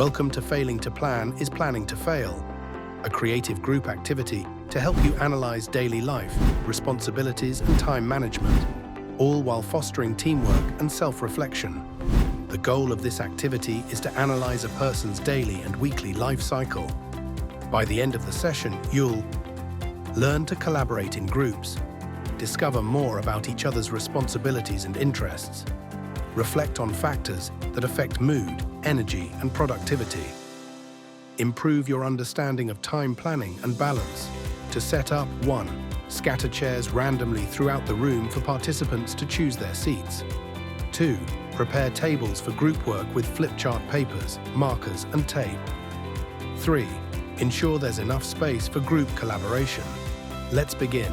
Welcome to Failing to Plan is Planning to Fail, a creative group activity to help you analyze daily life, responsibilities and time management, all while fostering teamwork and self-reflection. The goal of this activity is to analyze a person's daily and weekly life cycle. By the end of the session, you'll learn to collaborate in groups, discover more about each other's responsibilities and interests, reflect on factors that affect mood, energy, and productivity, improve your understanding of time planning and balance. To set up, 1. Scatter chairs randomly throughout the room for participants to choose their seats. 2. Prepare tables for group work with flip chart papers, markers, and tape. 3. Ensure there's enough space for group collaboration. Let's begin.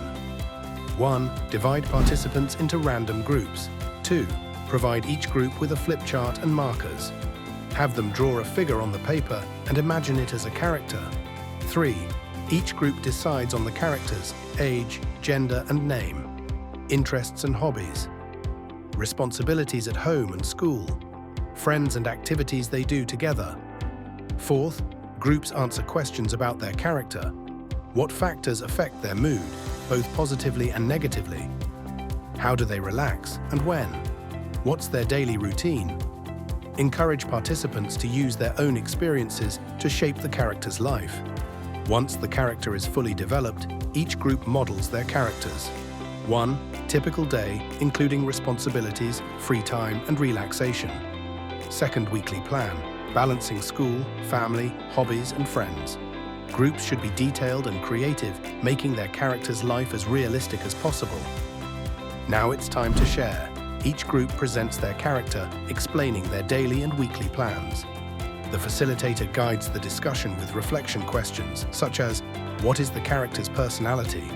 1. Divide participants into random groups. 2. Provide each group with a flip chart and markers. Have them draw a figure on the paper and imagine it as a character. 3. Each group decides on the character's age, gender and name, interests and hobbies, responsibilities at home and school, friends and activities they do together. 4th, groups answer questions about their character. What factors affect their mood, both positively and negatively? How do they relax and when? What's their daily routine? Encourage participants to use their own experiences to shape the character's life. Once the character is fully developed, each group models their characters. 1. Typical day, including responsibilities, free time, and relaxation. 2nd weekly plan, balancing school, family, hobbies, and friends. Groups should be detailed and creative, making their character's life as realistic as possible. Now it's time to share. Each group presents their character, explaining their daily and weekly plans. The facilitator guides the discussion with reflection questions, such as, what is the character's personality?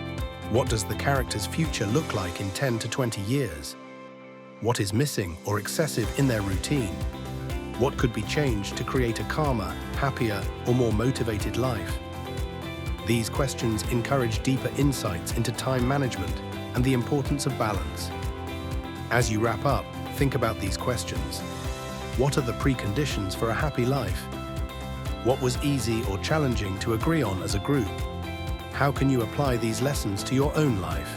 What does the character's future look like in 10 to 20 years? What is missing or excessive in their routine? What could be changed to create a calmer, happier, or more motivated life? These questions encourage deeper insights into time management and the importance of balance. As you wrap up, think about these questions. What are the preconditions for a happy life? What was easy or challenging to agree on as a group? How can you apply these lessons to your own life?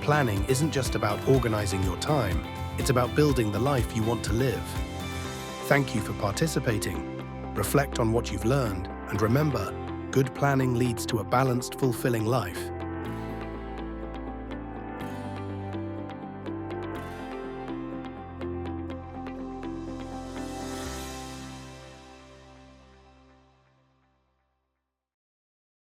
Planning isn't just about organizing your time, it's about building the life you want to live. Thank you for participating. Reflect on what you've learned, and remember, good planning leads to a balanced, fulfilling life.